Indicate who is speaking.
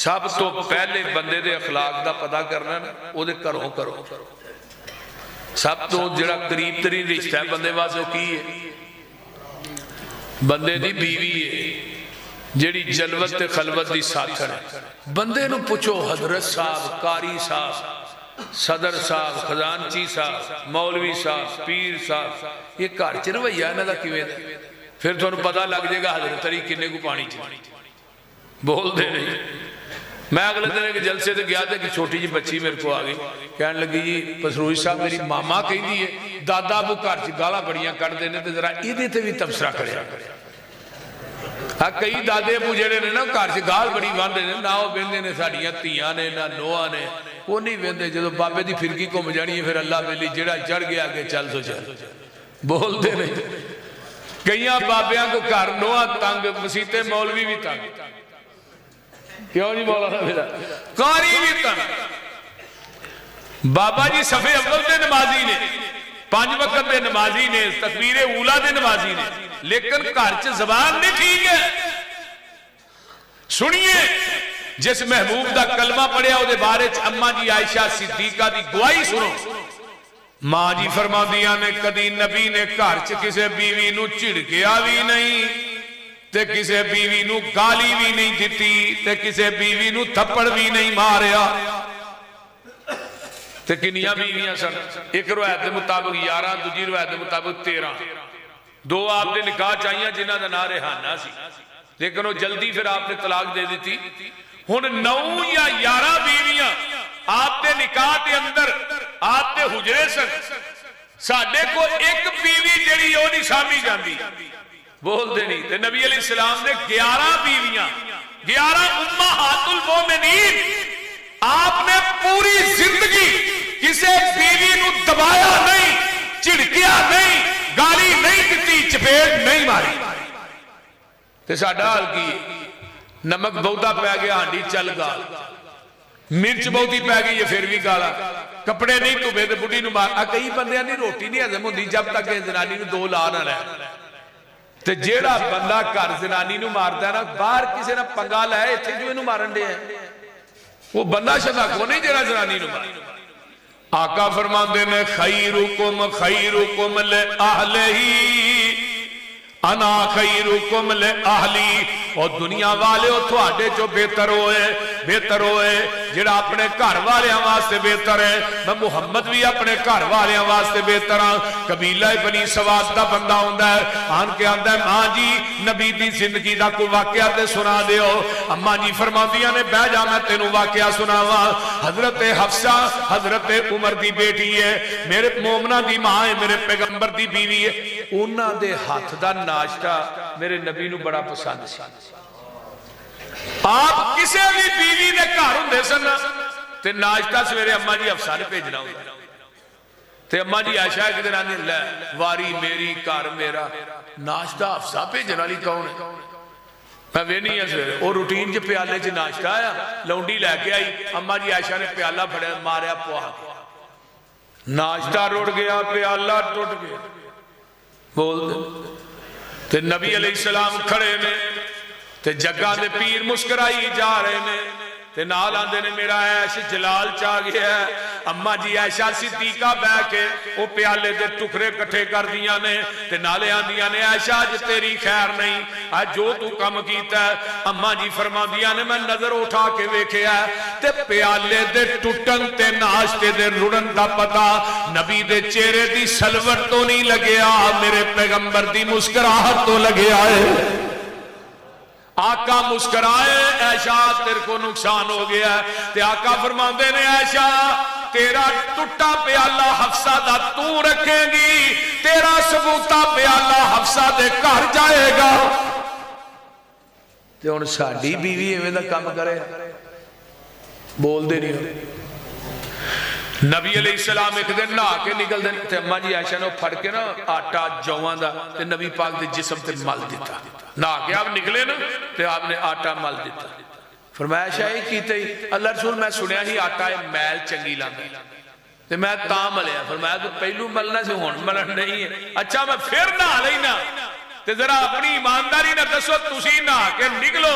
Speaker 1: سب تو پہلے بندے دے اخلاق دا پتہ کرنا وہ دے گھروں کرو. سب تو جڑا قریب ترین رشتہ ہے بندے واسطے وہ کی ہے؟ بندے دی بیوی ہے جیڑی جلوت تے خلوت دی ساتھن ہے. بندے نو پوچھو حضرت صاحب، قاری صاحب، صدر صاحب، خزانچی صاحب، مولوی صاحب، پیر صاحب، یہ گھر چ رویہ انہاں دا کیویں دا؟ پھر تھانوں پتہ لگ جائے گا حضرت علی کنے کو پانی چ بول دے نہیں. میں اگلے دن ایک جلسے تے گیا تھا کہ چھوٹی جی بچی میرے کو آ گئی کہنے لگی جی پسروئی صاحب میری ماما کہی دی ہے دادا ابو گھر چ گالاں بڑیاں کٹ دینے تے ذرا ایدے تے بھی تبصرہ کریا. ہاں کئی دادے ابو جڑے نے نا گھر چ گال بڑی وانڈے نے نہ وہ وہندے نے ساڈیاں تھیاں نے نہ نوہاں نے وہ نہیں وہندے. جدوں بابے دی فرقی گھم جانی ہے پھر اللہ ویلی جڑا چڑھ گیا کہ چل سو چل بول دے نہیں. کئیاں بابیاں کو گھر نوہاں تنگ مسیتے مولوی بھی تنگ. کیوں نہیں مولانا میرا قاری بھی تنگ. بابا جی صفے اول دے نمازی نے، 5 وقت دے نمازی نے، تکبیر اولا دے نمازی نے، لیکن گھر چ زبان نہیں ٹھیک ہے. سنیے جس محبوب دا کلمہ پڑھیا او دے بارے چ اماں جی عائشہ صدیقہ دی گواہی سنو. ماں جی فرماندیاں نے کدی نبی نے گھر چ کسے بیوی نو جھڑکیا بھی نہیں تے کسے بیوی نو گالی بھی نہیں دیتی تے کسے بیوی نو تھپڑ بھی نہیں ماریا. تے کنیاں بیویاں سن؟ ایک روایت دے مطابق 11، دوجی روایت دے مطابق 13. 2 آپ نے نکاح چاہیے جنہ دا نام ریحانہ سی لیکن وہ جلدی پھر آپ نے طلاق دے دیتی. ہن 9 یا 11 بیویاں آپ نے نکاح دے اندر آپ نے حجرے سن. ساڈے کو ایک بیوی جڑی او نہیں سامھی جاندی بول دے نہیں. تے نبی علیہ السلام نے 11 بیویاں، 11 امہات المومنین. آپ نے پوری زندگی کسے بیوی نو دبایا نہیں، چڑکیا نہیں، گالی نہیں دیتی، چپیٹ نہیں ماری. تے ساڈا حال کی نمک بہتا پہ گیا ہانڈی چل گال، مرچ بہتی پہ گئی یہ پھر بھی گالا، کپڑے نہیں دھوے تے بڈھی نو مار. کئی بندیاں دی روٹی نہیں ہضم ہوندی جب تک زنانی نو 2 لا نہ لے. تے جیڑا بندہ گھر زنانی نو ماردا ہے نا باہر کسے نہ پنگا لے ایتھے جو اینو مارن دے ہیں وہ بندہ شدا کو نہیں جیڑا زنانی نو مارے. آقا فرماندے نے خیرکم خیرکم لأہلہی انا خیرکم لأہلی. اور دنیا والے ہو تھوڑے جو بہتر ہوئے جڑا اپنے گھر والے واسطے بہتر ہے. میں محمد بھی اپنے گھر والے واسطے بہتر ہاں. قبیلہ بنی سواد دا بندہ ہوندا ہے آن کے آندا ہے ماں جی نبی دی زندگی دا کوئی واقعہ تے سنا دیو. اماں جی فرماندیاں نے بہ جا میں تینوں واقعہ سناواں. حضرت حفصہ حضرت عمر دی بیٹی ہے، میرے مومنہ دی ماں ہے، میرے پیغمبر دی بیوی ہے. انہاں دے ہاتھ دا ناشتہ میرے نبی نو بڑا پسند سی. آپ کسے بھی بیوی نے گھر ہوندے سن تے ناشتہ سویرے اماں جی حفصہ نے بھیجنا ہوندا تے اماں جی عائشہ ایک دن آندی لے واری میری گھر میرا ناشتہ حفصہ بھیجن والی کون ہے؟ میں وینی ہے سویرے وہ روٹین چ پیالے چ ناشتہ آیا لونڈی لے کے آئی. اماں جی عائشہ نے پیالہ پھڑیا ماریا پوا ناشتہ رڑ گیا پیالہ ٹوٹ گیا. بول دے تے نبی علیہ السلام کھڑے نے تے جگہ دے پیر مسکرائی جا رہے نے تے نال آندے نے میرا عیش جلال چاہ گیا ہے. اماں جی عائشہ صدیقہ بہ کے وہ پیالے دے ٹکڑے کٹھے کر دیاں نے تے نالے آندیاں نے عائشہ اج تیری خیر نہیں اج جو تو کم کیتا ہے. اماں جی فرماندیاں نے میں نظر اٹھا کے ویکھیا تے پیالے دے ٹٹن تے ناشتے دے رڑن دا پتہ نبی دے چہرے دی سلوٹ تو نہیں لگیا، میرے پیغمبر دی مسکراہٹ تو لگیا ہے. آقا مسکرائے عائشہ تیرے کو نقصان ہو گیا ہے. تے آقا فرماندے نے عائشہ تیرا ٹوٹا پیالہ حفصہ دا تو رکھیں گی، تیرا ثبوتا پیالہ حفصہ دے گھر جائے گا. تے ہن ساڈی بیوی ایویں دا کام کرے بول دے نہیں. نبی علیہ السلام ایک دن نہا کے نکل دے تے اماں جی عائشہ نے پھڑ کے نا آٹا جواں دا تے نبی پاک دے جسم تے مل دیتا. نہا کے آپ نکلے نا تے آپ نے آٹا مل دیتا. فرمایا عائشہ یہ کیتے ہی اللہ رسول میں سنیا ہی آٹا میل چنگی لاندا تے میں تاں ملیا. فرمایا تو پہلو ملنا سے ہن ملن نہیں ہے. اچھا میں پھر نہا لینا تے ذرا اپنی ایمانداری نہ دسو تسی نہا کے نکلو